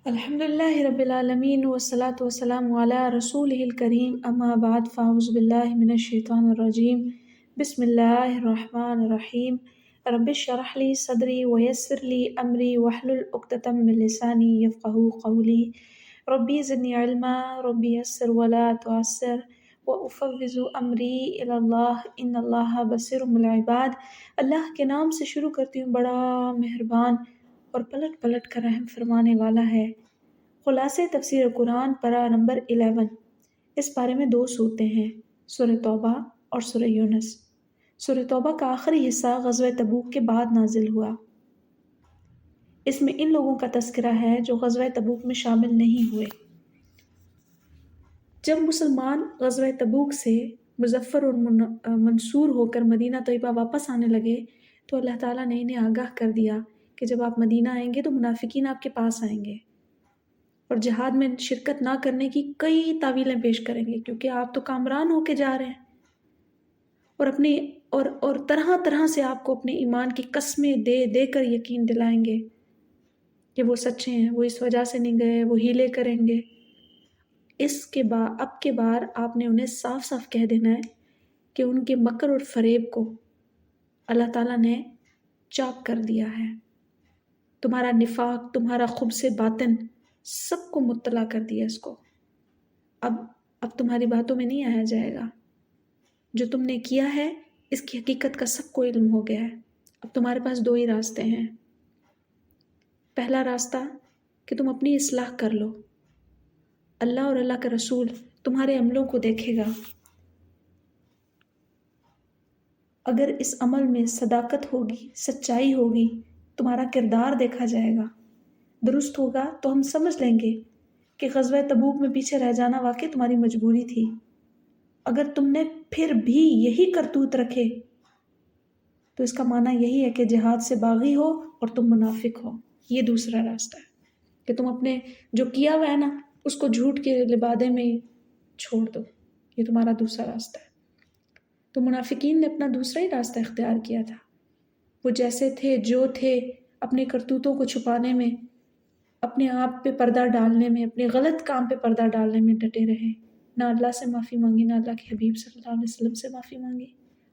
الحمد لله رب العالمين والصلاة والسلام على رسوله الكريم أما بعد فأعوذ بالله من الشيطان الرجيم بسم الله الرحمن الرحيم رب اشرح لي صدري ويسر لي أمري واحلل عقدة من لساني يفقهوا قولي ربي زدني علما ربي يسر ولا تعسر وأفوض أمري إلى الله إن الله بصير بالعباد۔ اللہ کے نام سے شروع کرتی ہوں، بڑا مہربان اور پلٹ پلٹ کر رحم فرمانے والا ہے۔ خلاصے تفسیر قرآن پارہ نمبر 11۔ اس پارے میں 2 صورتیں ہیں، سورہ توبہ اور سورہ یونس۔ سورہ توبہ کا آخری حصہ غزوہ تبوک کے بعد نازل ہوا۔ اس میں ان لوگوں کا تذکرہ ہے جو غزوہ تبوک میں شامل نہیں ہوئے۔ جب مسلمان غزوہ تبوک سے مظفر اور منصور ہو کر مدینہ طیبہ واپس آنے لگے تو اللہ تعالیٰ نے انہیں آگاہ کر دیا کہ جب آپ مدینہ آئیں گے تو منافقین آپ کے پاس آئیں گے اور جہاد میں شرکت نہ کرنے کی کئی تعویلیں پیش کریں گے، کیونکہ آپ تو کامران ہو کے جا رہے ہیں اور طرح طرح سے آپ کو اپنے ایمان کی قسمیں دے دے کر یقین دلائیں گے کہ وہ سچے ہیں، وہ اس وجہ سے نہیں گئے، وہ ہیلے کریں گے۔ اب کے بار آپ نے انہیں صاف صاف کہہ دینا ہے کہ ان کے مکر اور فریب کو اللہ تعالیٰ نے چاک کر دیا ہے۔ تمہارا نفاق، تمہارا خبث باطن سب کو مطلع کر دیا اس کو۔ اب تمہاری باتوں میں نہیں آیا جائے گا۔ جو تم نے کیا ہے اس کی حقیقت کا سب کو علم ہو گیا ہے۔ اب تمہارے پاس 2 ہی راستے ہیں۔ پہلا راستہ کہ تم اپنی اصلاح کر لو، اللہ اور اللہ کا رسول تمہارے عملوں کو دیکھے گا۔ اگر اس عمل میں صداقت ہوگی، سچائی ہوگی، تمہارا کردار دیکھا جائے گا، درست ہوگا، تو ہم سمجھ لیں گے کہ غزوہ تبوک میں پیچھے رہ جانا واقعی تمہاری مجبوری تھی۔ اگر تم نے پھر بھی یہی کرتوت رکھے تو اس کا معنی یہی ہے کہ جہاد سے باغی ہو اور تم منافق ہو۔ یہ دوسرا راستہ ہے کہ تم اپنے جو کیا ہوا ہے نا اس کو جھوٹ کے لبادے میں چھوڑ دو۔ یہ تمہارا دوسرا راستہ ہے۔ تو منافقین نے اپنا دوسرا ہی راستہ اختیار کیا تھا۔ وہ جیسے تھے، جو تھے، اپنے کرتوتوں کو چھپانے میں، اپنے آپ پہ پردہ ڈالنے میں، اپنے غلط کام پہ پردہ ڈالنے میں ڈٹے رہے۔ نہ اللہ سے معافی مانگی، نہ اللہ کے حبیب صلی اللہ علیہ وسلم سے معافی مانگی،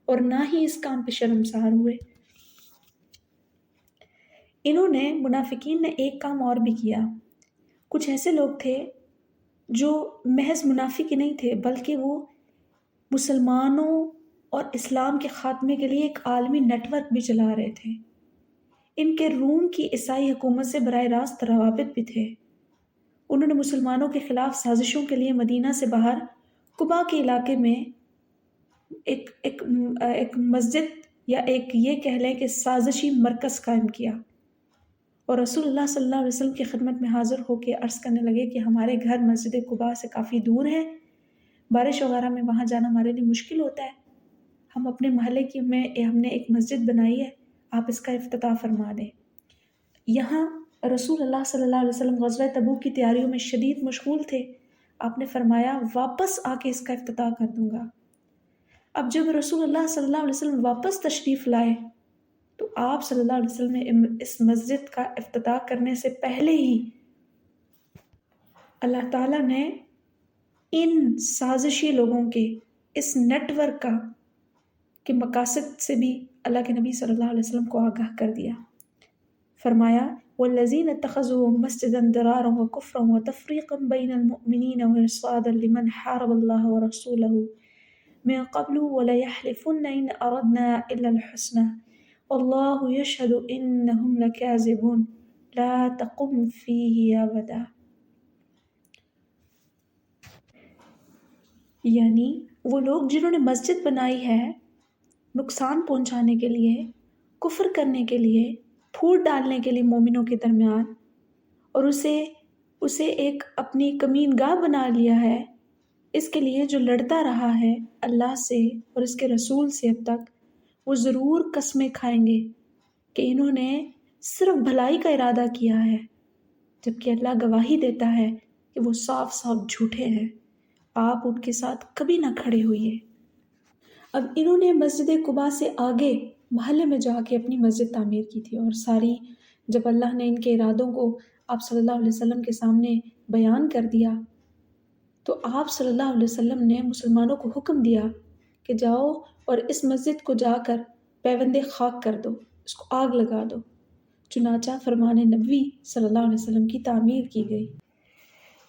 اور نہ ہی اس کام پہ شرمسار ہوئے۔ منافقین نے ایک کام اور بھی کیا۔ کچھ ایسے لوگ تھے جو محض منافق ہی نہیں تھے، بلکہ وہ مسلمانوں اور اسلام کے خاتمے کے لیے ایک عالمی نیٹ ورک بھی چلا رہے تھے۔ ان کے روم کی عیسائی حکومت سے براہ راست روابط بھی تھے۔ انہوں نے مسلمانوں کے خلاف سازشوں کے لیے مدینہ سے باہر قباء کے علاقے میں ایک مسجد یا ایک یہ کہہ لیں کہ سازشی مرکز قائم کیا، اور رسول اللہ صلی اللہ علیہ وسلم کی خدمت میں حاضر ہو کے عرض کرنے لگے کہ ہمارے گھر مسجد قباء سے کافی دور ہے، بارش وغیرہ میں وہاں جانا ہمارے لیے مشکل ہوتا ہے، ہم اپنے محلے میں ہم نے ایک مسجد بنائی ہے، آپ اس کا افتتاح فرما دیں۔ یہاں رسول اللہ صلی اللہ علیہ وسلم غزوہ تبوک کی تیاریوں میں شدید مشغول تھے۔ آپ نے فرمایا واپس آ کے اس کا افتتاح کر دوں گا۔ اب جب رسول اللہ صلی اللہ علیہ وسلم واپس تشریف لائے تو آپ صلی اللہ علیہ وسلم نے اس مسجد کا افتتاح کرنے سے پہلے ہی اللہ تعالیٰ نے ان سازشی لوگوں کے اس نیٹ ورک کے مقاصد سے بھی اللہ کے نبی صلی اللہ علیہ وسلم کو آگاہ کر دیا۔ فرمایا والذین اتخذوا مسجدا ضرارا وکفرا وتفریقا بین المؤمنین وارصادا لمن حارب اللہ ورسولہ من قبل وليحلفن ان اردنا الا الحسنى واللہ یشہد انہم لکاذبون لا تقم فیہ ابدا۔ یعنی وہ لوگ جنہوں نے مسجد بنائی ہے نقصان پہنچانے کے لیے، کفر کرنے کے لیے، پھوٹ ڈالنے کے لیے مومنوں کے درمیان، اور اسے ایک اپنی کمین گاہ بنا لیا ہے، اس کے لیے جو لڑتا رہا ہے اللہ سے اور اس کے رسول سے اب تک، وہ ضرور قسمیں کھائیں گے کہ انہوں نے صرف بھلائی کا ارادہ کیا ہے، جبکہ اللہ گواہی دیتا ہے کہ وہ صاف صاف جھوٹے ہیں۔ آپ ان کے ساتھ کبھی نہ کھڑے ہوئیے۔ اب انہوں نے مسجد قباء سے آگے محلے میں جا کے اپنی مسجد تعمیر کی تھی، اور جب اللہ نے ان کے ارادوں کو آپ صلی اللہ علیہ وسلم کے سامنے بیان کر دیا تو آپ صلی اللہ علیہ وسلم نے مسلمانوں کو حکم دیا کہ جاؤ اور اس مسجد کو جا کر پیوند خاک کر دو، اس کو آگ لگا دو۔ چنانچہ فرمان نبوی صلی اللہ علیہ وسلم کی تعمیر کی گئی۔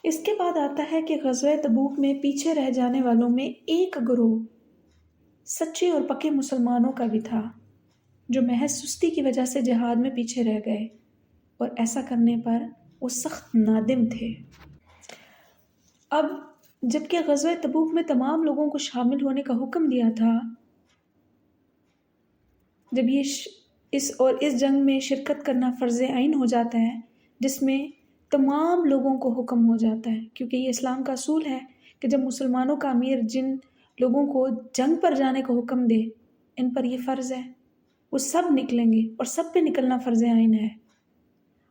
اس کے بعد آتا ہے کہ غزوہ تبوک میں پیچھے رہ جانے والوں میں ایک گروہ سچے اور پکے مسلمانوں کا بھی تھا جو محض سستی کی وجہ سے جہاد میں پیچھے رہ گئے، اور ایسا کرنے پر وہ سخت نادم تھے۔ اب جبکہ غزوہ تبوک میں تمام لوگوں کو شامل ہونے کا حکم دیا تھا، جب اس جنگ میں شرکت کرنا فرض عین ہو جاتا ہے، جس میں تمام لوگوں کو حکم ہو جاتا ہے، کیونکہ یہ اسلام کا اصول ہے کہ جب مسلمانوں کا امیر جن لوگوں کو جنگ پر جانے کا حکم دے، ان پر یہ فرض ہے، وہ سب نکلیں گے اور سب پہ نکلنا فرض عین ہے۔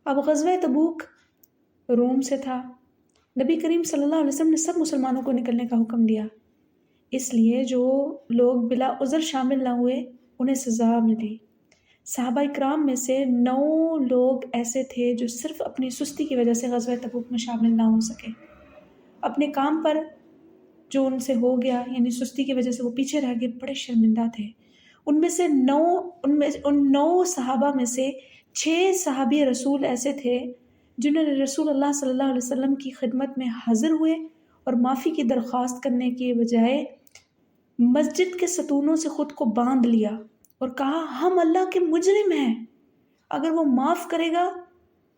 اب غزوہ تبوک روم سے تھا، نبی کریم صلی اللہ علیہ وسلم نے سب مسلمانوں کو نکلنے کا حکم دیا، اس لیے جو لوگ بلا عذر شامل نہ ہوئے انہیں سزا ملی۔ صحابہ اکرام میں سے 9 لوگ ایسے تھے جو صرف اپنی سستی کی وجہ سے غزوہ تبوک میں شامل نہ ہو سکے، اپنے کام پر جو ان سے ہو گیا، یعنی سستی کی وجہ سے وہ پیچھے رہ گئے، بڑے شرمندہ تھے۔ ان 9 صحابہ میں سے 6 صحابی رسول ایسے تھے جنہوں نے رسول اللہ صلی اللہ علیہ وسلم کی خدمت میں حاضر ہوئے اور معافی کی درخواست کرنے کے بجائے مسجد کے ستونوں سے خود کو باندھ لیا اور کہا ہم اللہ کے مجرم ہیں، اگر وہ معاف کرے گا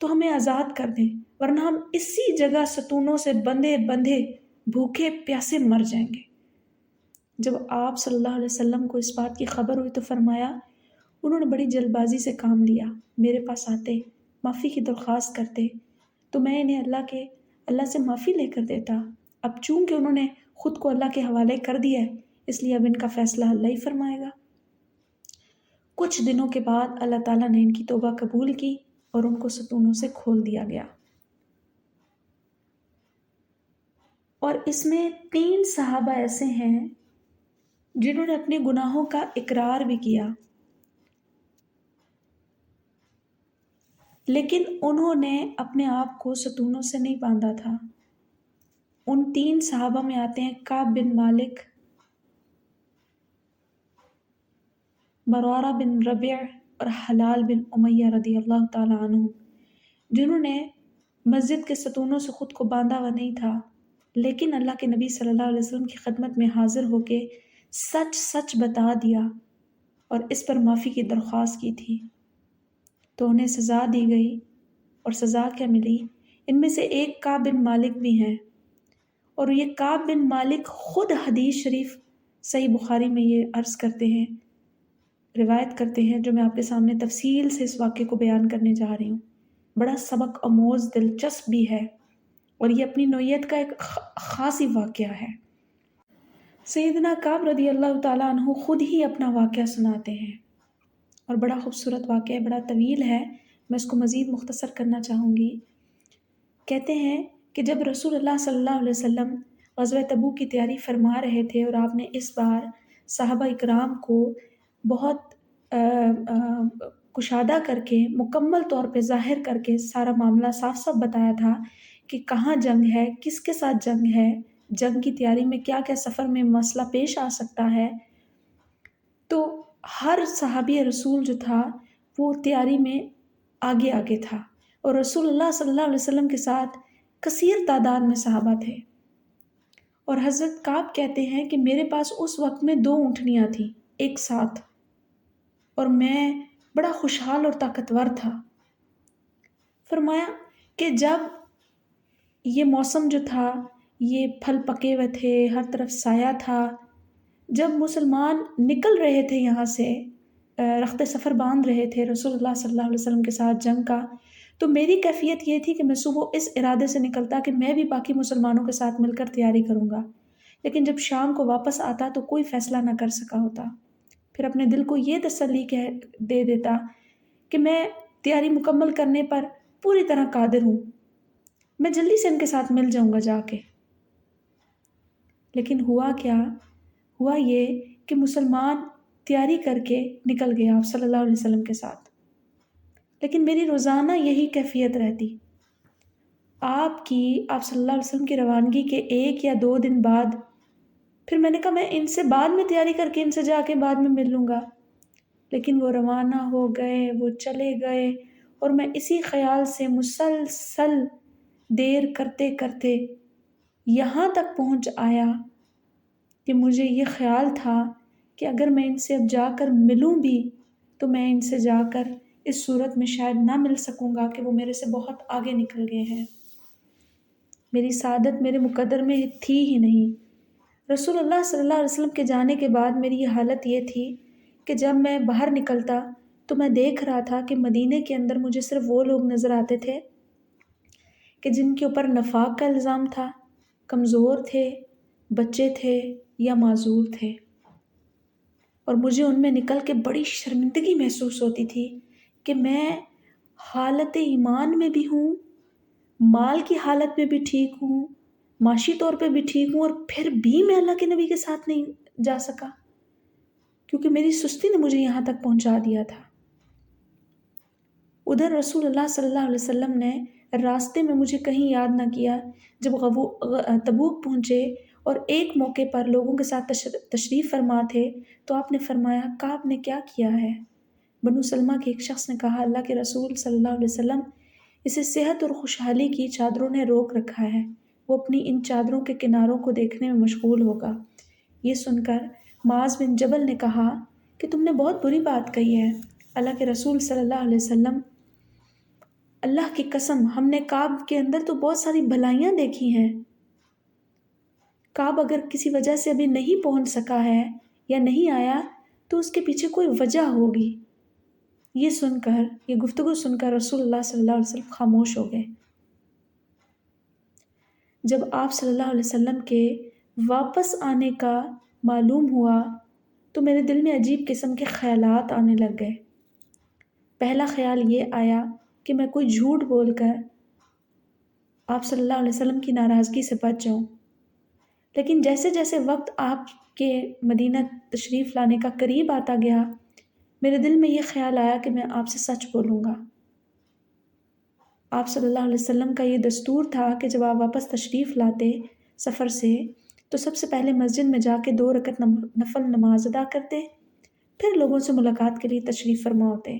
تو ہمیں آزاد کر دیں، ورنہ ہم اسی جگہ ستونوں سے بندھے بندھے بھوکے پیاسے مر جائیں گے۔ جب آپ صلی اللہ علیہ وسلم کو اس بات کی خبر ہوئی تو فرمایا انہوں نے بڑی جلد بازی سے کام لیا، میرے پاس آتے معافی کی درخواست کرتے تو میں انہیں اللہ سے معافی لے کر دیتا۔ اب چونکہ انہوں نے خود کو اللہ کے حوالے کر دیا ہے، اس لیے اب ان کا فیصلہ اللہ ہی فرمائے گا۔ کچھ دنوں کے بعد اللہ تعالیٰ نے ان کی توبہ قبول کی اور ان کو ستونوں سے کھول دیا گیا۔ اور اس میں 3 صحابہ ایسے ہیں جنہوں نے اپنے گناہوں کا اقرار بھی کیا، لیکن انہوں نے اپنے آپ کو ستونوں سے نہیں باندھا تھا۔ ان 3 صحابہ میں آتے ہیں کعب بن مالک، مرارہ بن ربیع اور حلال بن امیہ رضی اللہ تعالی عنہ، جنہوں نے مسجد کے ستونوں سے خود کو باندھا ہوا نہیں تھا، لیکن اللہ کے نبی صلی اللہ علیہ وسلم کی خدمت میں حاضر ہو کے سچ سچ بتا دیا اور اس پر معافی کی درخواست کی تھی، تو انہیں سزا دی گئی۔ اور سزا کیا ملی؟ ان میں سے ایک کعب بن مالک بھی ہیں، اور یہ کعب بن مالک خود حدیث شریف صحیح بخاری میں یہ عرض کرتے ہیں، روایت کرتے ہیں، جو میں آپ کے سامنے تفصیل سے اس واقعے کو بیان کرنے جا رہی ہوں۔ بڑا سبق آموز دلچسپ بھی ہے، اور یہ اپنی نوعیت کا ایک خاصی واقعہ ہے۔ سیدنا کعب رضی اللہ تعالیٰ عنہ خود ہی اپنا واقعہ سناتے ہیں، اور بڑا خوبصورت واقعہ ہے، بڑا طویل ہے، میں اس کو مزید مختصر کرنا چاہوں گی۔ کہتے ہیں کہ جب رسول اللہ صلی اللہ علیہ وسلم غزوہ تبوک کی تیاری فرما رہے تھے اور آپ نے اس بار صحابہ اکرام کو بہت کشادہ کر کے، مکمل طور پہ ظاہر کر کے سارا معاملہ صاف صاف بتایا تھا کہ کہاں جنگ ہے، کس کے ساتھ جنگ ہے، جنگ کی تیاری میں کیا کیا سفر میں مسئلہ پیش آ سکتا ہے، تو ہر صحابی رسول جو تھا وہ تیاری میں آگے آگے تھا، اور رسول اللہ صلی اللہ علیہ وسلم کے ساتھ کثیر تعداد میں صحابہ تھے۔ اور حضرت کعب کہتے ہیں کہ میرے پاس اس وقت میں 2 اونٹنیاں تھیں ایک ساتھ، اور میں بڑا خوشحال اور طاقتور تھا۔ فرمایا کہ جب یہ موسم جو تھا، یہ پھل پکے ہوئے تھے، ہر طرف سایہ تھا، جب مسلمان نکل رہے تھے یہاں سے، رخت سفر باندھ رہے تھے رسول اللہ صلی اللہ علیہ وسلم کے ساتھ جنگ کا، تو میری کیفیت یہ تھی کہ میں صبح اس ارادے سے نکلتا کہ میں بھی باقی مسلمانوں کے ساتھ مل کر تیاری کروں گا، لیکن جب شام کو واپس آتا تو کوئی فیصلہ نہ کر سکا ہوتا۔ پھر اپنے دل کو یہ تسلی دے دیتا کہ میں تیاری مکمل کرنے پر پوری طرح قادر ہوں، میں جلدی سے ان کے ساتھ مل جاؤں گا جا کے۔ لیکن ہوا کیا؟ ہوا یہ کہ مسلمان تیاری کر کے نکل گیا آپ صلی اللہ علیہ وسلم کے ساتھ، لیکن میری روزانہ یہی کیفیت رہتی آپ صلی اللہ علیہ وسلم کی روانگی کے 1 یا 2 دن بعد پھر میں نے کہا میں ان سے بعد میں تیاری کر کے ان سے جا کے بعد میں مل لوں گا، لیکن وہ روانہ ہو گئے، وہ چلے گئے، اور میں اسی خیال سے مسلسل دیر کرتے کرتے یہاں تک پہنچ آیا کہ مجھے یہ خیال تھا کہ اگر میں ان سے اب جا کر ملوں بھی تو میں ان سے جا کر اس صورت میں شاید نہ مل سکوں گا کہ وہ میرے سے بہت آگے نکل گئے ہیں، میری سعادت میرے مقدر میں تھی ہی نہیں۔ رسول اللہ صلی اللہ علیہ وسلم کے جانے کے بعد میری یہ حالت یہ تھی کہ جب میں باہر نکلتا تو میں دیکھ رہا تھا کہ مدینے کے اندر مجھے صرف وہ لوگ نظر آتے تھے کہ جن کے اوپر نفاق کا الزام تھا، کمزور تھے، بچے تھے یا معذور تھے، اور مجھے ان میں نکل کے بڑی شرمندگی محسوس ہوتی تھی کہ میں حالت ایمان میں بھی ہوں، مال کی حالت میں بھی ٹھیک ہوں، معاشی طور پہ بھی ٹھیک ہوں، اور پھر بھی میں اللہ کے نبی کے ساتھ نہیں جا سکا کیونکہ میری سستی نے مجھے یہاں تک پہنچا دیا تھا۔ ادھر رسول اللہ صلی اللہ علیہ وسلم نے راستے میں مجھے کہیں یاد نہ کیا۔ جب تبوک پہنچے اور ایک موقع پر لوگوں کے ساتھ تشریف فرما تھے تو آپ نے فرمایا کعب نے کیا کیا ہے؟ بنو سلمہ کے ایک شخص نے کہا اللہ کے رسول صلی اللہ علیہ وسلم، اسے صحت اور خوشحالی کی چادروں نے روک رکھا ہے، وہ اپنی ان چادروں کے کناروں کو دیکھنے میں مشغول ہوگا۔ یہ سن کر معاذ بن جبل نے کہا کہ تم نے بہت بری بات کہی ہے۔ اللہ کے رسول صلی اللہ علیہ وسلم، اللہ کی قسم ہم نے کعب کے اندر تو بہت ساری بھلائیاں دیکھی ہیں، کعب اگر کسی وجہ سے ابھی نہیں پہنچ سکا ہے یا نہیں آیا تو اس کے پیچھے کوئی وجہ ہوگی۔ یہ گفتگو سن کر رسول اللہ صلی اللہ علیہ وسلم خاموش ہو گئے۔ جب آپ صلی اللہ علیہ وسلم کے واپس آنے کا معلوم ہوا تو میرے دل میں عجیب قسم کے خیالات آنے لگ گئے۔ پہلا خیال یہ آیا کہ میں کوئی جھوٹ بول کر آپ صلی اللہ علیہ وسلم کی ناراضگی سے بچ جاؤں، لیکن جیسے جیسے وقت آپ کے مدینہ تشریف لانے کا قریب آتا گیا میرے دل میں یہ خیال آیا کہ میں آپ سے سچ بولوں گا۔ آپ صلی اللہ علیہ وسلم کا یہ دستور تھا کہ جب آپ واپس تشریف لاتے سفر سے تو سب سے پہلے مسجد میں جا کے 2 رکعت نفل نماز ادا کرتے، پھر لوگوں سے ملاقات کے لیے تشریف فرما ہوتے۔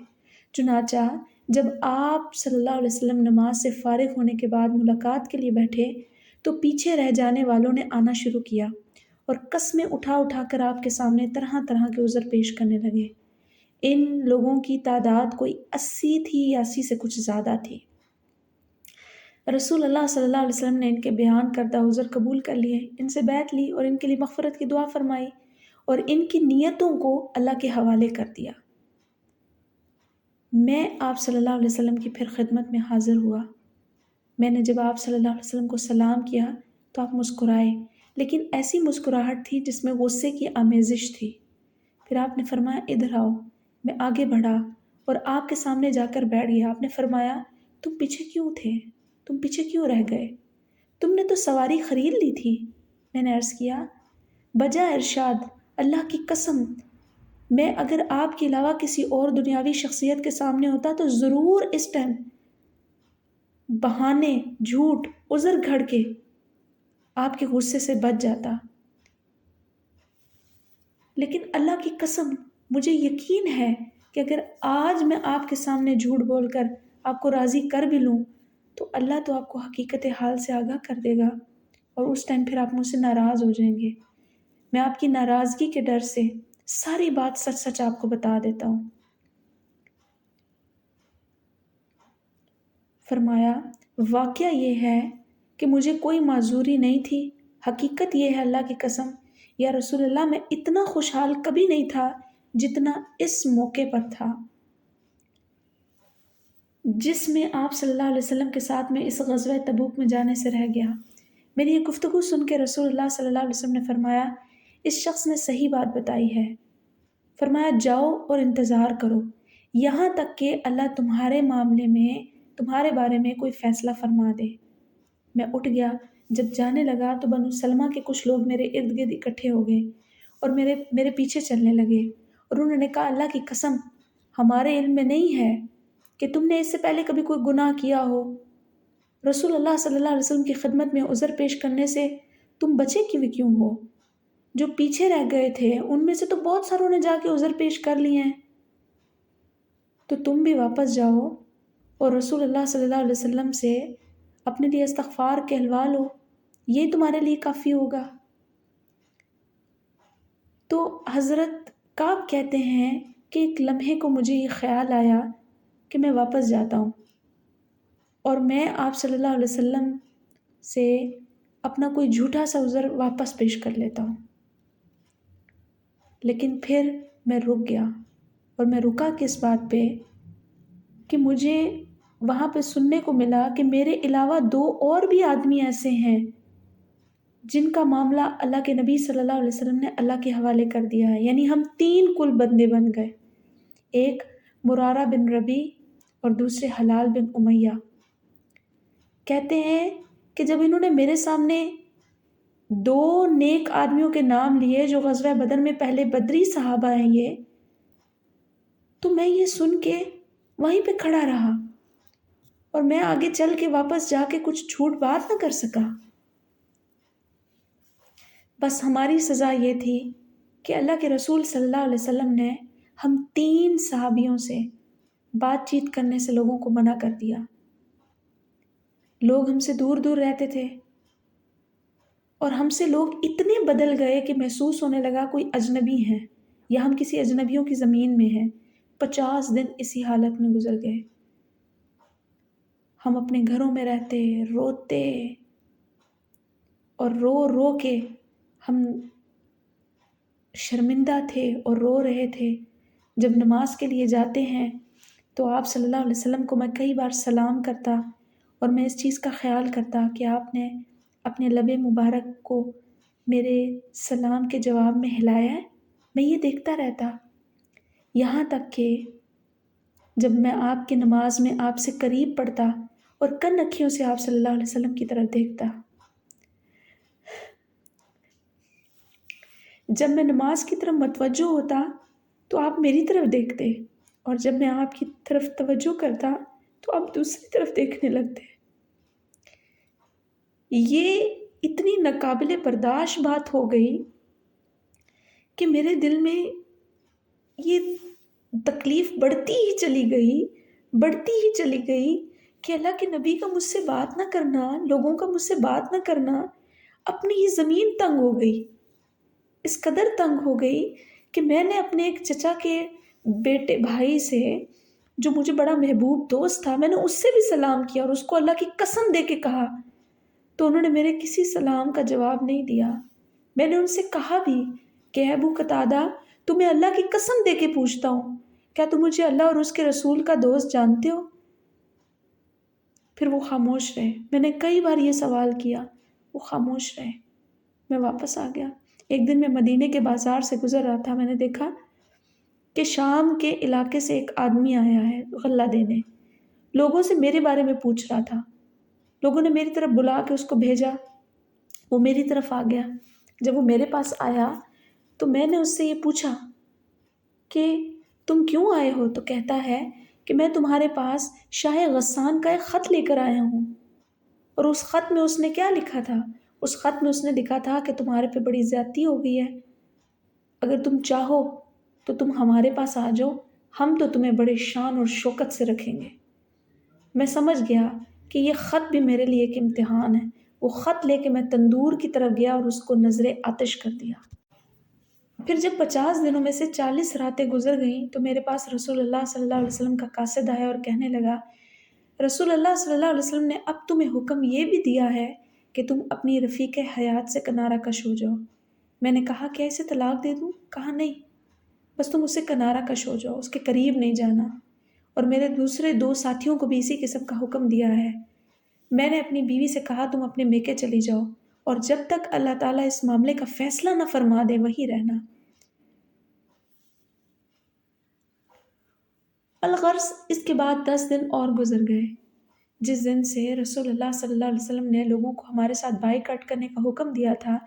چنانچہ جب آپ صلی اللہ علیہ وسلم نماز سے فارغ ہونے کے بعد ملاقات کے لیے بیٹھے تو پیچھے رہ جانے والوں نے آنا شروع کیا اور قسمیں اٹھا اٹھا کر آپ کے سامنے طرح طرح کے عذر پیش کرنے لگے۔ ان لوگوں کی تعداد کوئی 80 تھی یا 80 سے کچھ زیادہ تھی۔ رسول اللہ صلی اللہ علیہ وسلم نے ان کے بیان کردہ عذر قبول کر لیے، ان سے بیعت لی اور ان کے لیے مغفرت کی دعا فرمائی اور ان کی نیتوں کو اللہ کے حوالے کر دیا۔ میں آپ صلی اللہ علیہ وسلم کی پھر خدمت میں حاضر ہوا۔ میں نے جب آپ صلی اللہ علیہ وسلم کو سلام کیا تو آپ مسکرائے، لیکن ایسی مسکراہٹ تھی جس میں غصے کی آمیزش تھی۔ پھر آپ نے فرمایا ادھر آؤ۔ میں آگے بڑھا اور آپ کے سامنے جا کر بیٹھ گیا۔ آپ نے فرمایا تم پیچھے کیوں تھے؟ تم پیچھے کیوں رہ گئے؟ تم نے تو سواری خرید لی تھی۔ میں نے عرض کیا بجا ارشاد، اللہ کی قسم میں اگر آپ کے علاوہ کسی اور دنیاوی شخصیت کے سامنے ہوتا تو ضرور اس ٹائم بہانے، جھوٹ، عذر گھڑ کے آپ کے غصے سے بچ جاتا، لیکن اللہ کی قسم مجھے یقین ہے کہ اگر آج میں آپ کے سامنے جھوٹ بول کر آپ کو راضی کر بھی لوں تو اللہ تو آپ کو حقیقت حال سے آگاہ کر دے گا اور اس ٹائم پھر آپ مجھ سے ناراض ہو جائیں گے۔ میں آپ کی ناراضگی کے ڈر سے ساری بات سچ سچ آپ کو بتا دیتا ہوں۔ فرمایا واقعہ یہ ہے کہ مجھے کوئی معذوری نہیں تھی، حقیقت یہ ہے اللہ کی قسم یا رسول اللہ میں اتنا خوشحال کبھی نہیں تھا جتنا اس موقع پر تھا جس میں آپ صلی اللہ علیہ وسلم کے ساتھ میں اس غزوہ تبوک میں جانے سے رہ گیا۔ میری یہ گفتگو سن کے رسول اللہ صلی اللہ علیہ وسلم نے فرمایا اس شخص نے صحیح بات بتائی ہے۔ فرمایا جاؤ اور انتظار کرو یہاں تک کہ اللہ تمہارے معاملے میں تمہارے بارے میں کوئی فیصلہ فرما دے۔ میں اٹھ گیا، جب جانے لگا تو بنو سلمہ کے کچھ لوگ میرے ارد گرد اکٹھے ہو گئے اور میرے پیچھے چلنے لگے اور انہوں نے کہا اللہ کی قسم ہمارے علم میں نہیں ہے کہ تم نے اس سے پہلے کبھی کوئی گناہ کیا ہو رسول اللہ صلی اللہ علیہ وسلم کی خدمت میں عذر پیش کرنے سے تم بچے کیوں ہو؟ جو پیچھے رہ گئے تھے ان میں سے تو بہت ساروں نے جا کے عذر پیش کر لیے ہیں، تو تم بھی واپس جاؤ اور رسول اللہ صلی اللہ علیہ وسلم سے اپنے لیے استغفار کہلوا لو، یہ تمہارے لیے کافی ہوگا۔ تو حضرت کعب کہتے ہیں کہ ایک لمحے کو مجھے یہ خیال آیا کہ میں واپس جاتا ہوں اور میں آپ صلی اللہ علیہ وسلم سے اپنا کوئی جھوٹا سا عذر واپس پیش کر لیتا ہوں، لیکن پھر میں رک گیا، اور میں رکا کس بات پہ کہ مجھے وہاں پہ سننے کو ملا کہ میرے علاوہ 2 اور بھی آدمی ایسے ہیں جن کا معاملہ اللہ کے نبی صلی اللہ علیہ وسلم نے اللہ کے حوالے کر دیا ہے، یعنی ہم 3 کل بندے بن گئے، ایک مرارہ بن ربی اور دوسرے حلال بن امیہ۔ کہتے ہیں کہ جب انہوں نے میرے سامنے 2 نیک آدمیوں کے نام لیے جو غزوہ بدر میں پہلے بدری صحابہ ہیں یہ، تو میں یہ سن کے وہیں پہ کھڑا رہا اور میں آگے چل کے واپس جا کے کچھ جھوٹ بات نہ کر سکا۔ بس ہماری سزا یہ تھی کہ اللہ کے رسول صلی اللہ علیہ وسلم نے ہم 3 صحابیوں سے بات چیت کرنے سے لوگوں کو منع کر دیا۔ لوگ ہم سے دور دور رہتے تھے اور ہم سے لوگ اتنے بدل گئے کہ محسوس ہونے لگا کوئی اجنبی ہیں یا ہم کسی اجنبیوں کی زمین میں ہیں۔ 50 دن اسی حالت میں گزر گئے، ہم اپنے گھروں میں رہتے، روتے، اور رو رو کے ہم شرمندہ تھے اور رو رہے تھے۔ جب نماز کے لیے جاتے ہیں تو آپ صلی اللہ علیہ وسلم کو میں کئی بار سلام کرتا اور میں اس چیز کا خیال کرتا کہ آپ نے اپنے لب مبارک کو میرے سلام کے جواب میں ہلایا ہے، میں یہ دیکھتا رہتا، یہاں تک کہ جب میں آپ کی نماز میں آپ سے قریب پڑھتا اور کن اکھیوں سے آپ صلی اللہ علیہ وسلم کی طرف دیکھتا، جب میں نماز کی طرف متوجہ ہوتا تو آپ میری طرف دیکھتے، اور جب میں آپ کی طرف توجہ کرتا تو آپ دوسری طرف دیکھنے لگتے۔ یہ اتنی ناقابل برداشت بات ہو گئی کہ میرے دل میں یہ تکلیف بڑھتی ہی چلی گئی کہ اللہ کے نبی کا مجھ سے بات نہ کرنا، لوگوں کا مجھ سے بات نہ کرنا، اپنی یہ زمین تنگ ہو گئی، اس قدر تنگ ہو گئی کہ میں نے اپنے ایک چچا کے بیٹے بھائی سے جو مجھے بڑا محبوب دوست تھا، میں نے اس سے بھی سلام کیا اور اس کو اللہ کی قسم دے کے کہا، تو انہوں نے میرے کسی سلام کا جواب نہیں دیا۔ میں نے ان سے کہا بھی کہ ابو قتادہ، تمہیں اللہ کی قسم دے کے پوچھتا ہوں، کیا تم مجھے اللہ اور اس کے رسول کا دوست جانتے ہو؟ پھر وہ خاموش رہے۔ میں نے کئی بار یہ سوال کیا، وہ خاموش رہے۔ میں واپس آ گیا۔ ایک دن میں مدینے کے بازار سے گزر رہا تھا، میں نے دیکھا کہ شام کے علاقے سے ایک آدمی آیا ہے غلہ دینے، لوگوں سے میرے بارے میں پوچھ رہا تھا۔ لوگوں نے میری طرف بلا کے اس کو بھیجا، وہ میری طرف آ گیا۔ جب وہ میرے پاس آیا تو میں نے اس سے یہ پوچھا کہ تم کیوں آئے ہو؟ تو کہتا ہے کہ میں تمہارے پاس شاہ غسان کا ایک خط لے کر آیا ہوں۔ اور اس خط میں اس نے کیا لکھا تھا؟ اس خط میں اس نے لکھا تھا کہ تمہارے پہ بڑی زیادتی ہو گئی ہے، اگر تم چاہو تو تم ہمارے پاس آ جاؤ، ہم تو تمہیں بڑے شان اور شوکت سے رکھیں گے۔ میں سمجھ گیا کہ یہ خط بھی میرے لیے ایک امتحان ہے۔ وہ خط لے کے میں تندور کی طرف گیا اور اس کو نظر آتش کر دیا۔ پھر جب 50 دنوں میں سے 40 راتیں گزر گئیں تو میرے پاس رسول اللہ صلی اللہ علیہ وسلم کا قاصد آیا اور کہنے لگا، رسول اللہ صلی اللہ علیہ وسلم نے اب تمہیں حکم یہ بھی دیا ہے کہ تم اپنی رفیق حیات سے کنارہ کش ہو جاؤ۔ میں نے کہا کیا اسے طلاق دے دوں؟ کہا نہیں، بس تم اس سے کنارہ کش ہو جاؤ، اس کے قریب نہیں جانا۔ اور میرے دوسرے 2 ساتھیوں کو بھی اسی قسم کا حکم دیا ہے۔ میں نے اپنی بیوی سے کہا تم اپنے میکے چلی جاؤ اور جب تک اللہ تعالیٰ اس معاملے کا فیصلہ نہ فرما دے وہیں رہنا۔ الغرض اس کے بعد 10 دن اور گزر گئے۔ جس دن سے رسول اللہ صلی اللہ علیہ وسلم نے لوگوں کو ہمارے ساتھ بائیکاٹ کرنے کا حکم دیا تھا،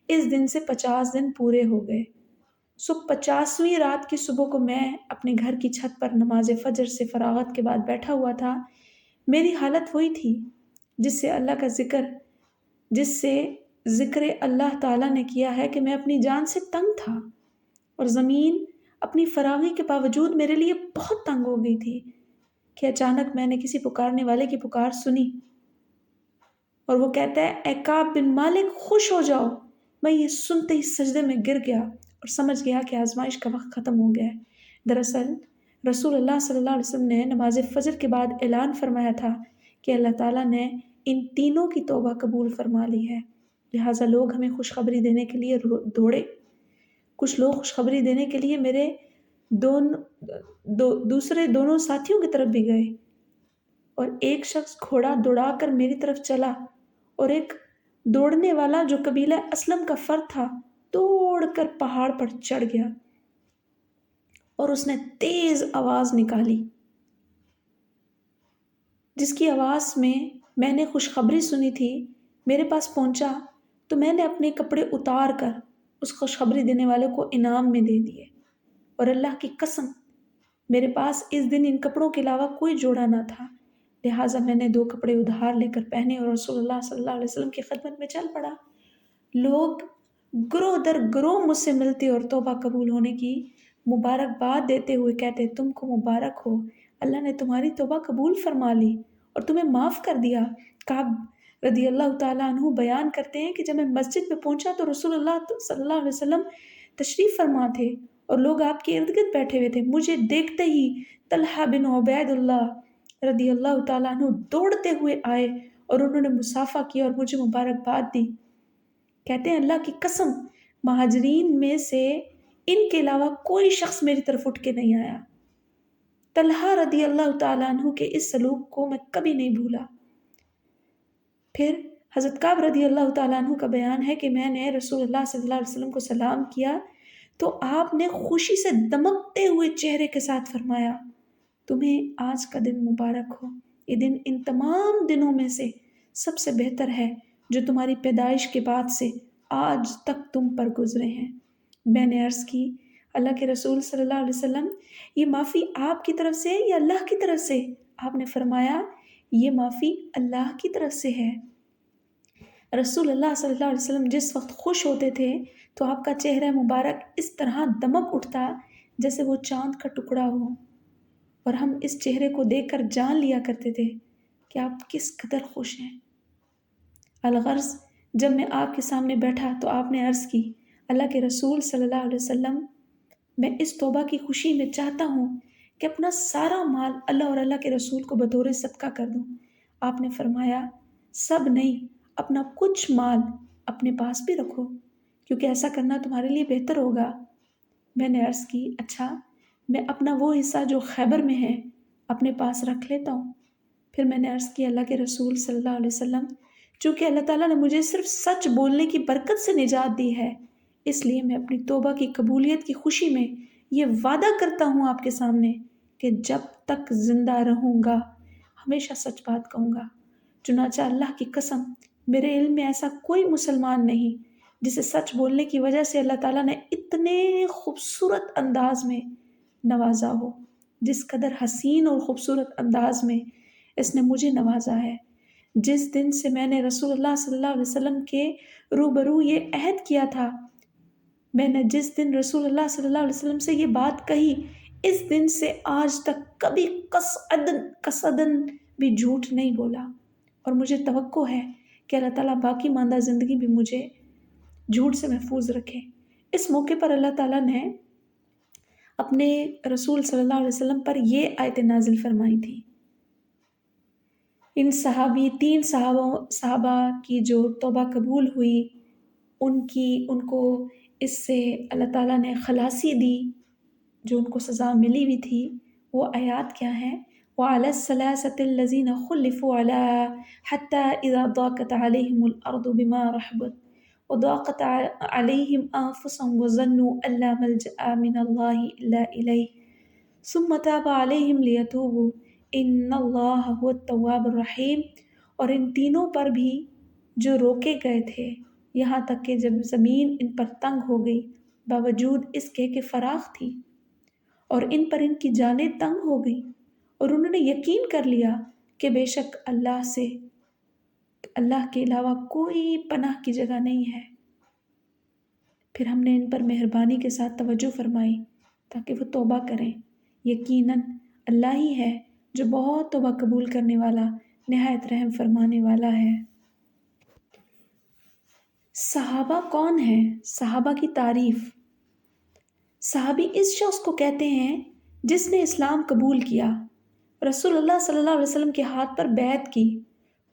اس دن سے 50 دن پورے ہو گئے۔ 50ویں رات کی صبح کو میں اپنے گھر کی چھت پر نماز فجر سے فراغت کے بعد بیٹھا ہوا تھا۔ میری حالت وہی تھی جس سے ذکر اللہ تعالیٰ نے کیا ہے کہ میں اپنی جان سے تنگ تھا، اور زمین اپنی فراغی کے باوجود میرے لیے بہت تنگ ہو گئی تھی، کہ اچانک میں نے کسی پکارنے والے کی پکار سنی، اور وہ کہتا ہے اے کعب بن مالک خوش ہو جاؤ۔ میں یہ سنتے ہی سجدے میں گر گیا اور سمجھ گیا کہ آزمائش کا وقت ختم ہو گیا ہے۔ دراصل رسول اللہ صلی اللہ علیہ وسلم نے نماز فجر کے بعد اعلان فرمایا تھا کہ اللہ تعالیٰ نے ان تینوں کی توبہ قبول فرما لی ہے، لہٰذا لوگ ہمیں خوشخبری دینے کے لیے دوڑے۔ کچھ لوگ خوشخبری دینے کے لیے میرے دوسرے دونوں ساتھیوں کی طرف بھی گئے، اور ایک شخص گھوڑا دوڑا کر میری طرف چلا، اور ایک دوڑنے والا جو قبیلہ اسلم کا فرد تھا دوڑ کر پہاڑ پر چڑھ گیا، اور اس نے تیز آواز نکالی جس کی آواز میں نے خوشخبری سنی تھی۔ میرے پاس پہنچا تو میں نے اپنے کپڑے اتار کر اس خوشخبری دینے والے کو انعام میں دے دیے، اور اللہ کی قسم میرے پاس اس دن ان کپڑوں کے علاوہ کوئی جوڑا نہ تھا، لہٰذا میں نے 2 کپڑے ادھار لے کر پہنے اور رسول اللہ صلی اللہ علیہ وسلم کی خدمت میں چل پڑا۔ لوگ گروہ در گروہ مجھ سے ملتے اور توبہ قبول ہونے کی مبارکباد دیتے ہوئے کہتے تم کو مبارک ہو، اللہ نے تمہاری توبہ قبول فرما لی اور تمہیں معاف کر دیا۔ کعب رضی اللہ تعالیٰ عنہ بیان کرتے ہیں کہ جب میں مسجد میں پہنچا تو رسول اللہ صلی اللہ علیہ وسلم تشریف فرما تھے اور لوگ آپ کے ارد گرد بیٹھے ہوئے تھے۔ مجھے دیکھتے ہی طلحہ بن عبید اللہ رضی اللہ تعالیٰ عنہ دوڑتے ہوئے آئے اور انہوں نے مصافحہ کیا اور مجھے مبارکباد دی۔ کہتے ہیں اللہ کی قسم مہاجرین میں سے ان کے علاوہ کوئی شخص میری طرف اٹھ کے نہیں آیا۔ طلحہ رضی اللہ تعالیٰ عنہ کے اس سلوک کو میں کبھی نہیں بھولا۔ پھر حضرت کعب رضی اللہ تعالیٰ عنہ کا بیان ہے کہ میں نے رسول اللہ صلی اللہ علیہ وسلم کو سلام کیا تو آپ نے خوشی سے دمکتے ہوئے چہرے کے ساتھ فرمایا تمہیں آج کا دن مبارک ہو، یہ دن ان تمام دنوں میں سے سب سے بہتر ہے جو تمہاری پیدائش کے بعد سے آج تک تم پر گزرے ہیں۔ میں نے عرض کی اللہ کے رسول صلی اللہ علیہ وسلم یہ معافی آپ کی طرف سے ہے یا اللہ کی طرف سے؟ آپ نے فرمایا یہ معافی اللہ کی طرف سے ہے۔ رسول اللہ صلی اللہ علیہ وسلم جس وقت خوش ہوتے تھے تو آپ کا چہرہ مبارک اس طرح دمک اٹھتا جیسے وہ چاند کا ٹکڑا ہو، اور ہم اس چہرے کو دیکھ کر جان لیا کرتے تھے کہ آپ کس قدر خوش ہیں۔ الغرض جب میں آپ کے سامنے بیٹھا تو آپ نے عرض کی اللہ کے رسول صلی اللہ علیہ وسلم میں اس توبہ کی خوشی میں چاہتا ہوں کہ اپنا سارا مال اللہ اور اللہ کے رسول کو بطور صدقہ کر دوں۔ آپ نے فرمایا سب نہیں، اپنا کچھ مال اپنے پاس بھی رکھو کیونکہ ایسا کرنا تمہارے لیے بہتر ہوگا۔ میں نے عرض کی اچھا میں اپنا وہ حصہ جو خیبر میں ہے اپنے پاس رکھ لیتا ہوں۔ پھر میں نے عرض کی اللہ کے رسول صلی اللہ علیہ وسلم چونکہ اللہ تعالیٰ نے مجھے صرف سچ بولنے کی برکت سے نجات دی ہے، اس لیے میں اپنی توبہ کی قبولیت کی خوشی میں یہ وعدہ کرتا ہوں آپ کے سامنے کہ جب تک زندہ رہوں گا ہمیشہ سچ بات کہوں گا۔ چنانچہ اللہ کی قسم میرے علم میں ایسا کوئی مسلمان نہیں جسے سچ بولنے کی وجہ سے اللہ تعالیٰ نے اتنے خوبصورت انداز میں نوازا ہو جس قدر حسین اور خوبصورت انداز میں اس نے مجھے نوازا ہے۔ جس دن سے میں نے رسول اللہ صلی اللہ علیہ وسلم کے روبرو یہ عہد کیا تھا، میں نے جس دن رسول اللہ صلی اللہ علیہ وسلم سے یہ بات کہی اس دن سے آج تک کبھی قصدن بھی جھوٹ نہیں بولا، اور مجھے توقع ہے کہ اللہ تعالیٰ باقی ماندہ زندگی بھی مجھے جھوٹ سے محفوظ رکھے۔ اس موقع پر اللہ تعالیٰ نے اپنے رسول صلی اللہ علیہ وسلم پر یہ آیت نازل فرمائی تھی۔ ان تین صحابہ کی جو توبہ قبول ہوئی ان کو اس سے اللہ تعالیٰ نے خلاصی دی، جو ان کو سزا ملی ہوئی تھی۔ وہ آیات کیا ہیں؟ وَعَلَى الثَّلَاثَةِ الَّذِينَ خُلِّفُوا عَلَىٰ حَتَّىٰ إِذَا ضَاقَتْ عَلَيْهِمُ الْأَرْضُ بِمَا رَحُبَتْ وَضَاقَتْ عَلَيْهِمْ أَنفُسُهُمْ وَظَنُّوا أَن لَّا مَلْجَأَ مِنَ اللَّهِ إِلَّا إِلَيْهِ ثُمَّ تَابَ عَلَيْهِمْ لِيَتُوبُوا إِنَّ اللَّهَ هُوَ التَّوَّابُ الرَّحِيمُ۔ اور ان تینوں پر بھی جو روکے گئے تھے یہاں تک کہ جب زمین ان پر تنگ ہو گئی باوجود اس کے کہ فراخ تھی، اور ان پر ان کی جانیں تنگ ہو گئی، اور انہوں نے یقین کر لیا کہ بے شک اللہ سے اللہ کے علاوہ کوئی پناہ کی جگہ نہیں ہے۔ پھر ہم نے ان پر مہربانی کے ساتھ توجہ فرمائی تاکہ وہ توبہ کریں۔ یقیناً اللہ ہی ہے جو بہت توبہ قبول کرنے والا، نہایت رحم فرمانے والا ہے۔ صحابہ کون ہیں؟ صحابہ کی تعریف۔ صحابی اس شخص کو کہتے ہیں جس نے اسلام قبول کیا، رسول اللہ صلی اللہ علیہ وسلم کے ہاتھ پر بیعت کی،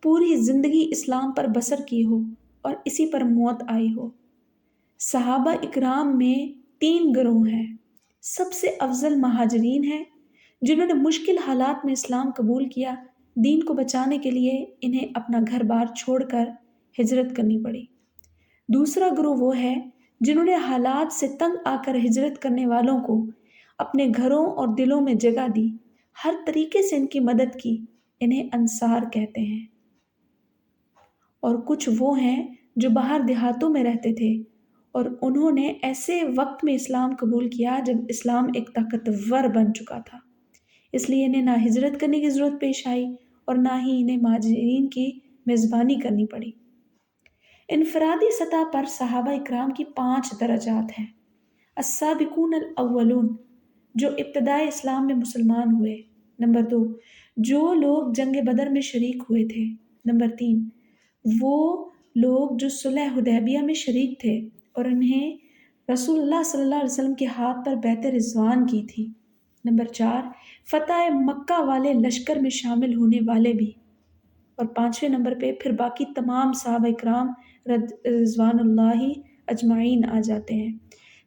پوری زندگی اسلام پر بسر کی ہو اور اسی پر موت آئی ہو۔ صحابہ اکرام میں 3 گروہ ہیں۔ سب سے افضل مہاجرین ہیں جنہوں نے مشکل حالات میں اسلام قبول کیا۔ دین کو بچانے کے لیے انہیں اپنا گھر بار چھوڑ کر ہجرت کرنی پڑی۔ دوسرا گروہ وہ ہے جنہوں نے حالات سے تنگ آ کر ہجرت کرنے والوں کو اپنے گھروں اور دلوں میں جگہ دی، ہر طریقے سے ان کی مدد کی، انہیں انصار کہتے ہیں۔ اور کچھ وہ ہیں جو باہر دیہاتوں میں رہتے تھے اور انہوں نے ایسے وقت میں اسلام قبول کیا جب اسلام ایک طاقتور بن چکا تھا، اس لیے انہیں نہ ہجرت کرنے کی ضرورت پیش آئی اور نہ ہی انہیں مہاجرین کی میزبانی کرنی پڑی۔ انفرادی سطح پر صحابہ اکرام کی 5 درجات ہیں۔ السابقون الاولون، جو ابتدائے اسلام میں مسلمان ہوئے۔ نمبر 2، جو لوگ جنگ بدر میں شریک ہوئے تھے۔ نمبر 3، وہ لوگ جو صلح حدیبیہ میں شریک تھے اور انہیں رسول اللہ صلی اللہ علیہ وسلم کے ہاتھ پر بیعت رضوان کی تھی۔ نمبر 4، فتح مکہ والے لشکر میں شامل ہونے والے بھی۔ اور 5ویں نمبر پہ پھر باقی تمام صحابہ اکرام رضوان اللہ اجمعین آ جاتے ہیں۔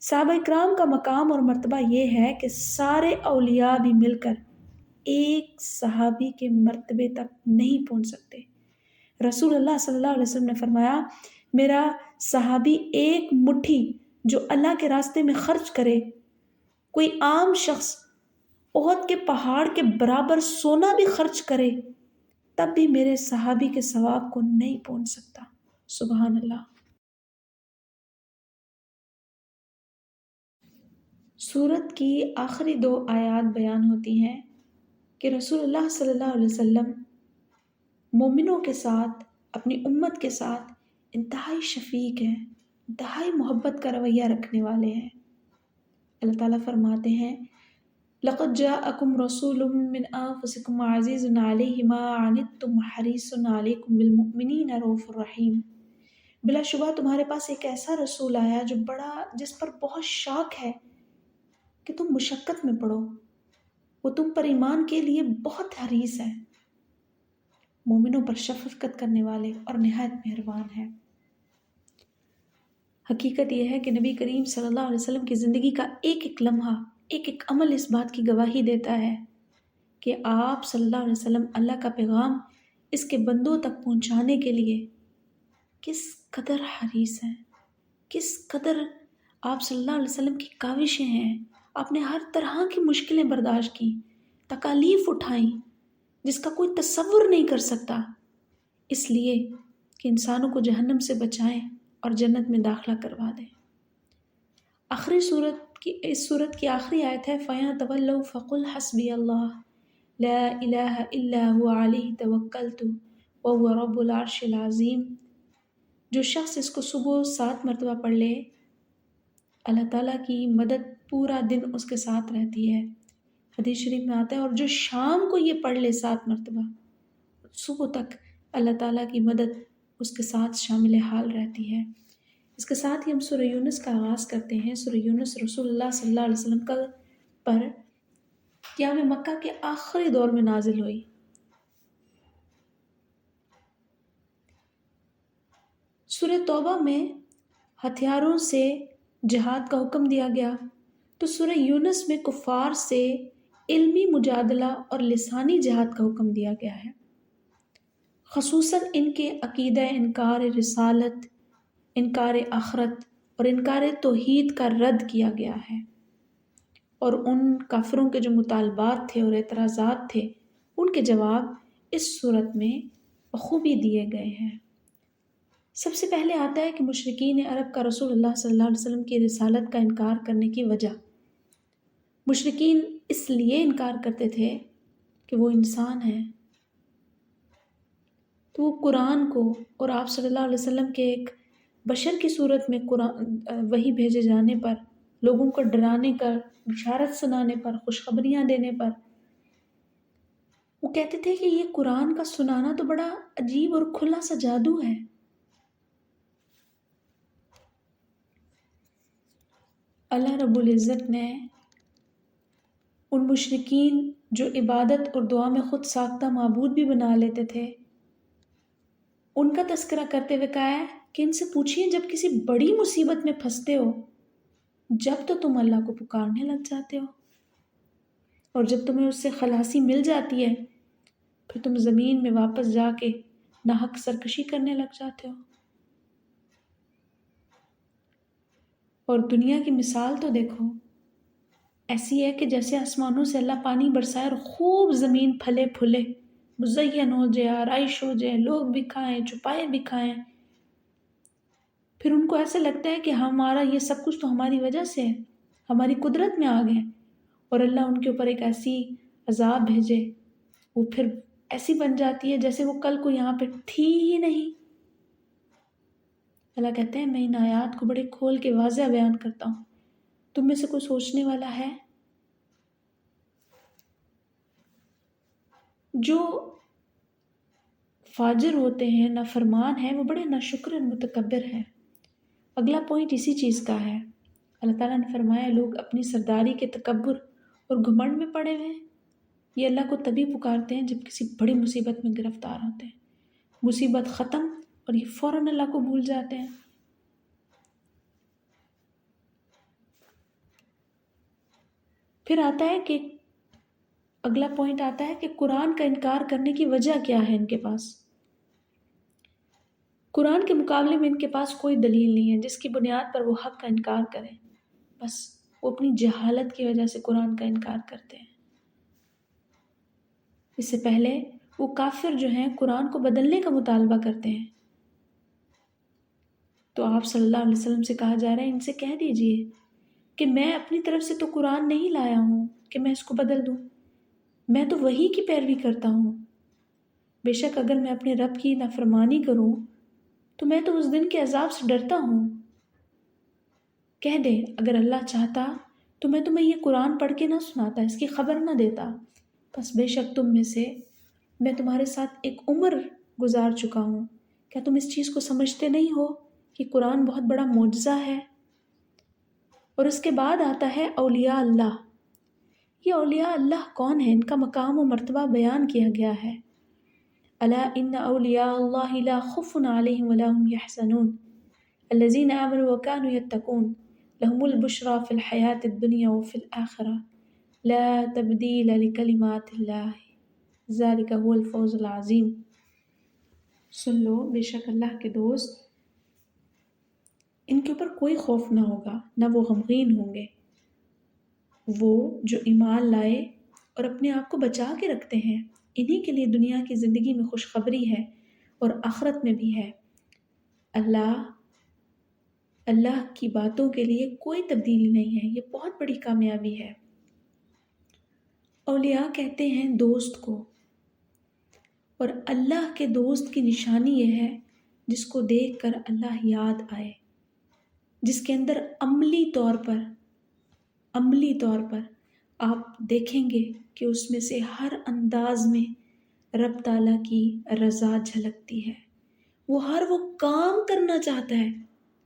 صحابہ اکرام کا مقام اور مرتبہ یہ ہے کہ سارے اولیاء بھی مل کر ایک صحابی کے مرتبے تک نہیں پہنچ سکتے۔ رسول اللہ صلی اللہ علیہ وسلم نے فرمایا، میرا صحابی ایک مٹھی جو اللہ کے راستے میں خرچ کرے، کوئی عام شخص احد کے پہاڑ کے برابر سونا بھی خرچ کرے، تب بھی میرے صحابی کے ثواب کو نہیں پہنچ سکتا۔ سبحان اللہ۔ سورت کی آخری 2 آیات بیان ہوتی ہیں کہ رسول اللہ صلی اللہ علیہ وسلم مومنوں کے ساتھ، اپنی امت کے ساتھ انتہائی شفیق ہیں، انتہائی محبت کا رویہ رکھنے والے ہیں۔ اللہ تعالیٰ فرماتے ہیں، لَقَدْ جَاءَكُمْ رَسُولٌ مِّنْ أَنفُسِكُمْ عَزِيزٌ عَلَيْهِ مَا عَنِتُّمْ حَرِيصٌ عَلَيْكُمْ بِالْمُؤْمِنِينَ رَءُوفٌ رَحِيمٌ۔ بلا شبہ تمہارے پاس ایک ایسا رسول آیا جس پر بہت شوق ہے کہ تم مشقت میں پڑو، وہ تم پر ایمان کے لیے بہت حریص ہے، مومنوں پر شفقت کرنے والے اور نہایت مہربان ہے۔ حقیقت یہ ہے کہ نبی کریم صلی اللہ علیہ وسلم کی زندگی کا ایک ایک لمحہ، ایک ایک عمل اس بات کی گواہی دیتا ہے کہ آپ صلی اللہ علیہ وسلم اللہ کا پیغام اس کے بندوں تک پہنچانے کے لیے کس قدر حریص ہیں، کس قدر آپ صلی اللہ علیہ وسلم کی کاوشیں ہیں۔ آپ نے ہر طرح کی مشکلیں برداشت کی، تکالیف اٹھائیں جس کا کوئی تصور نہیں کر سکتا، اس لیے کہ انسانوں کو جہنم سے بچائیں اور جنت میں داخلہ کروا دیں۔ اس سورت کی آخری آیت ہے، فَإِن تَوَلَّوْا فَقُلْ حَسْبِيَ اللَّهُ لَا إِلَٰهَ إِلَّا هُوَ عَلَيْهِ تَوَكَّلْتُ وَهُوَ رَبُّ الْعَرْشِ الْعَظِيمِ۔ جو شخص اس کو صبح 7 مرتبہ پڑھ لے، اللہ تعالیٰ کی مدد پورا دن اس کے ساتھ رہتی ہے۔ حدیث شریف میں آتا ہے، اور جو شام کو یہ پڑھ لے 7 مرتبہ، صبح تک اللہ تعالیٰ کی مدد اس کے ساتھ شامل حال رہتی ہے۔ اس کے ساتھ ہی ہم سورہ یونس کا آغاز کرتے ہیں۔ سورہ یونس رسول اللہ صلی اللہ علیہ وسلم پر قیام مکہ کے آخری دور میں نازل ہوئی۔ سورہ توبہ میں ہتھیاروں سے جہاد کا حکم دیا گیا، تو سورہ یونس میں کفار سے علمی مجادلہ اور لسانی جہاد کا حکم دیا گیا ہے۔ خصوصاً ان کے عقیدہ انکار رسالت، انکار آخرت اور انکار توحید کا رد کیا گیا ہے، اور ان کافروں کے جو مطالبات تھے اور اعتراضات تھے، ان کے جواب اس صورت میں بخوبی دیے گئے ہیں۔ سب سے پہلے آتا ہے کہ مشرکین عرب کا رسول اللہ صلی اللہ علیہ وسلم کی رسالت کا انکار کرنے کی وجہ۔ مشرکین اس لیے انکار کرتے تھے کہ وہ انسان ہیں، تو وہ قرآن کو اور آپ صلی اللہ علیہ وسلم کے ایک بشر کی صورت میں قرآن وہی بھیجے جانے پر، لوگوں کو ڈرانے کا، بشارت سنانے پر، خوشخبریاں دینے پر، وہ کہتے تھے کہ یہ قرآن کا سنانا تو بڑا عجیب اور کھلا سا جادو ہے۔ اللہ رب العزت نے ان مشرکین جو عبادت اور دعا میں خود ساختہ معبود بھی بنا لیتے تھے، ان کا تذکرہ کرتے ہوئے کہا ہے کہ ان سے پوچھیے جب کسی بڑی مصیبت میں پھنستے ہو، جب تو تم اللہ کو پکارنے لگ جاتے ہو، اور جب تمہیں اس سے خلاصی مل جاتی ہے پھر تم زمین میں واپس جا کے ناحق سرکشی کرنے لگ جاتے ہو۔ اور دنیا کی مثال تو دیکھو، ایسی ہے کہ جیسے آسمانوں سے اللہ پانی برسائے اور خوب زمین پھلے پھلے مزین ہو جائے، آرائش ہو جائے، لوگ بھی کھائیں، چھپائے بھی کھائیں، پھر ان کو ایسا لگتا ہے کہ ہمارا یہ سب کچھ تو ہماری وجہ سے ہے، ہماری قدرت میں آ گئے، اور اللہ ان کے اوپر ایک ایسی عذاب بھیجے، وہ پھر ایسی بن جاتی ہے جیسے وہ کل کو یہاں پہ تھی ہی نہیں۔ اللہ کہتے ہیں میں ان آیات کو بڑے کھول کے واضح بیان کرتا ہوں، تم میں سے کوئی سوچنے والا ہے؟ جو فاجر ہوتے ہیں، نافرمان ہیں، وہ بڑے ناشکر اور متکبر ہیں۔ اگلا پوائنٹ اسی چیز کا ہے۔ اللہ تعالیٰ نے فرمایا لوگ اپنی سرداری کے تکبر اور گھمنڈ میں پڑے ہوئے ہیں، یہ اللہ کو تبھی پکارتے ہیں جب کسی بڑی مصیبت میں گرفتار ہوتے ہیں، مصیبت ختم اور یہ فوراً اللہ کو بھول جاتے ہیں۔ پھر آتا ہے کہ اگلا پوائنٹ آتا ہے کہ قرآن کا انکار کرنے کی وجہ کیا ہے ان کے پاس۔ قرآن کے مقابلے میں ان کے پاس کوئی دلیل نہیں ہے جس کی بنیاد پر وہ حق کا انکار کریں، بس وہ اپنی جہالت کی وجہ سے قرآن کا انکار کرتے ہیں۔ اس سے پہلے وہ کافر جو ہیں قرآن کو بدلنے کا مطالبہ کرتے ہیں، تو آپ صلی اللہ علیہ وسلم سے کہا جا رہا ہے ان سے کہہ دیجئے کہ میں اپنی طرف سے تو قرآن نہیں لایا ہوں کہ میں اس کو بدل دوں، میں تو وحی کی پیروی کرتا ہوں۔ بے شک اگر میں اپنے رب کی نافرمانی کروں تو میں تو اس دن کے عذاب سے ڈرتا ہوں۔ کہہ دے اگر اللہ چاہتا تو میں تمہیں یہ قرآن پڑھ کے نہ سناتا، اس کی خبر نہ دیتا، بس بے شک تم میں سے میں تمہارے ساتھ ایک عمر گزار چکا ہوں، کیا تم اس چیز کو سمجھتے نہیں ہو کہ قرآن بہت بڑا معجزہ ہے؟ اور اس کے بعد آتا ہے اولیاء اللہ۔ یہ اولیاء اللہ کون ہیں؟ ان کا مقام و مرتبہ بیان کیا گیا ہے۔ الا ان اولیاء اللہ لا خوف علیہم ولا هم یحزنون الذین آمنوا وکانوا یتقون لهم البشری فی الحیاۃ الدنیا وفی الآخرہ لا تبدیل لکلمات اللہ ذلک هو الفوز العظیم۔ سن لو بے شک اللہ کے دوست، ان کے اوپر کوئی خوف نہ ہوگا، نہ وہ غمگین ہوں گے، وہ جو ایمان لائے اور اپنے آپ کو بچا کے رکھتے ہیں، انہی کے لیے دنیا کی زندگی میں خوشخبری ہے اور آخرت میں بھی ہے۔ اللہ کی باتوں کے لیے کوئی تبدیلی نہیں ہے، یہ بہت بڑی کامیابی ہے۔ اولیاء کہتے ہیں دوست کو، اور اللہ کے دوست کی نشانی یہ ہے جس کو دیکھ کر اللہ یاد آئے، جس کے اندر عملی طور پر آپ دیکھیں گے کہ اس میں سے ہر انداز میں رب تعالیٰ کی رضا جھلکتی ہے، وہ ہر وہ کام کرنا چاہتا ہے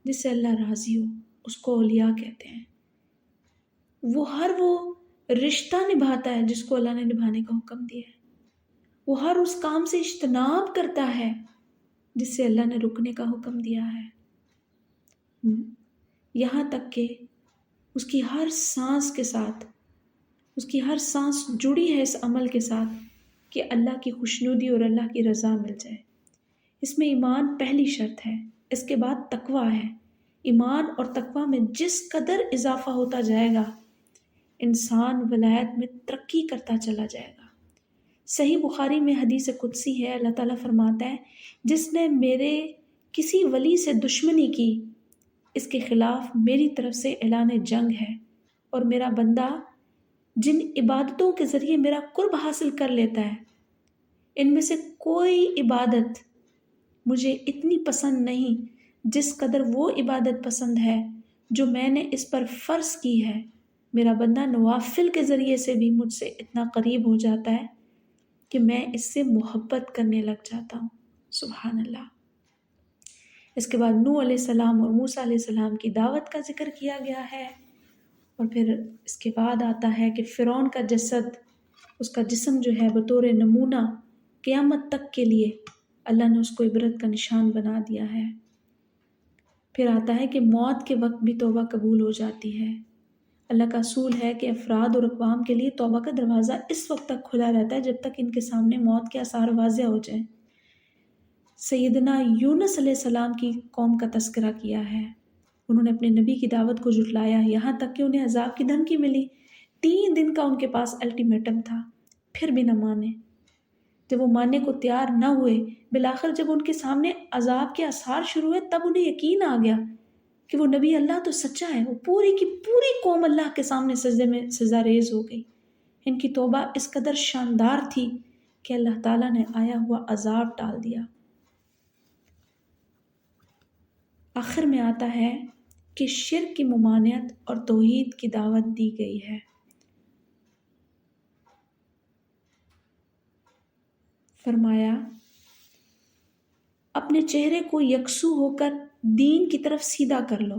جس سے اللہ راضی ہو، اس کو اولیاء کہتے ہیں۔ وہ ہر وہ رشتہ نبھاتا ہے جس کو اللہ نے نبھانے کا حکم دیا ہے، وہ ہر اس کام سے اجتناب کرتا ہے جس سے اللہ نے رکنے کا حکم دیا ہے، یہاں تک کہ اس کی ہر سانس کے ساتھ، اس کی ہر سانس جڑی ہے اس عمل کے ساتھ کہ اللہ کی خوشنودی اور اللہ کی رضا مل جائے۔ اس میں ایمان پہلی شرط ہے، اس کے بعد تقویٰ ہے۔ ایمان اور تقویٰ میں جس قدر اضافہ ہوتا جائے گا انسان ولایت میں ترقی کرتا چلا جائے گا۔ صحیح بخاری میں حدیث قدسی ہے، اللہ تعالیٰ فرماتا ہے جس نے میرے کسی ولی سے دشمنی کی اس کے خلاف میری طرف سے اعلان جنگ ہے، اور میرا بندہ جن عبادتوں کے ذریعے میرا قرب حاصل کر لیتا ہے ان میں سے کوئی عبادت مجھے اتنی پسند نہیں جس قدر وہ عبادت پسند ہے جو میں نے اس پر فرض کی ہے۔ میرا بندہ نوافل کے ذریعے سے بھی مجھ سے اتنا قریب ہو جاتا ہے کہ میں اس سے محبت کرنے لگ جاتا ہوں۔ سبحان اللہ۔ اس کے بعد نوح علیہ السلام اور موسیٰ علیہ السلام کی دعوت کا ذکر کیا گیا ہے، اور پھر اس کے بعد آتا ہے کہ فرعون کا جسد، اس کا جسم جو ہے بطور نمونہ قیامت تک کے لیے اللہ نے اس کو عبرت کا نشان بنا دیا ہے۔ پھر آتا ہے کہ موت کے وقت بھی توبہ قبول ہو جاتی ہے۔ اللہ کا اصول ہے کہ افراد اور اقوام کے لیے توبہ کا دروازہ اس وقت تک کھلا رہتا ہے جب تک ان کے سامنے موت کے آثار واضح ہو جائیں۔ سیدنا یونس علیہ السلام کی قوم کا تذکرہ کیا ہے۔ انہوں نے اپنے نبی کی دعوت کو جھٹلایا، یہاں تک کہ انہیں عذاب کی دھمکی ملی۔ 3 دن کا ان کے پاس الٹیمیٹم تھا، پھر بھی نہ مانے۔ جب وہ ماننے کو تیار نہ ہوئے، بالآخر جب ان کے سامنے عذاب کے آثار شروع ہوئے تب انہیں یقین آ گیا کہ وہ نبی اللہ تو سچا ہے۔ وہ پوری کی پوری قوم اللہ کے سامنے سجدے میں سجدہ ریز ہو گئی۔ ان کی توبہ اس قدر شاندار تھی کہ اللہ تعالیٰ نے آیا ہوا عذاب ٹال دیا۔ آخر میں آتا ہے کہ شرک کی ممانعت اور توحید کی دعوت دی گئی ہے۔ فرمایا اپنے چہرے کو یکسو ہو کر دین کی طرف سیدھا کر لو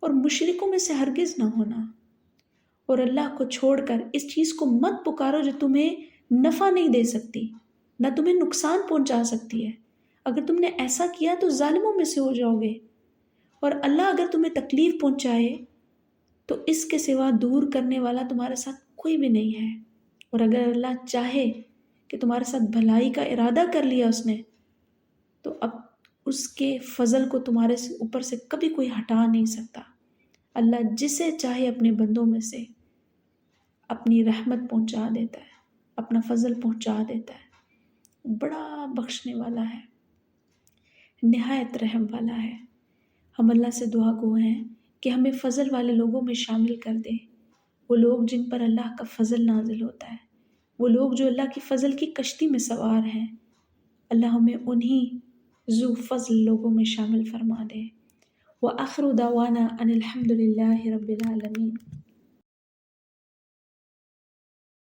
اور مشرکوں میں سے ہرگز نہ ہونا، اور اللہ کو چھوڑ کر اس چیز کو مت پکارو جو تمہیں نفع نہیں دے سکتی نہ تمہیں نقصان پہنچا سکتی ہے۔ اگر تم نے ایسا کیا تو ظالموں میں سے ہو جاؤ گے، اور اللہ اگر تمہیں تکلیف پہنچائے تو اس کے سوا دور کرنے والا تمہارے ساتھ کوئی بھی نہیں ہے، اور اگر اللہ چاہے کہ تمہارے ساتھ بھلائی کا ارادہ کر لیا اس نے تو اب اس کے فضل کو تمہارے اوپر سے کبھی کوئی ہٹا نہیں سکتا۔ اللہ جسے چاہے اپنے بندوں میں سے اپنی رحمت پہنچا دیتا ہے، اپنا فضل پہنچا دیتا ہے۔ بڑا بخشنے والا ہے، نہایت رحم والا ہے۔ ہم اللہ سے دعا گو ہیں کہ ہمیں فضل والے لوگوں میں شامل کر دے، وہ لوگ جن پر اللہ کا فضل نازل ہوتا ہے، وہ لوگ جو اللہ کی فضل کی کشتی میں سوار ہیں۔ اللہ ہمیں انہی ذو فضل لوگوں میں شامل فرما دے۔ وآخر دعوانا ان الحمد للہ رب العالمین۔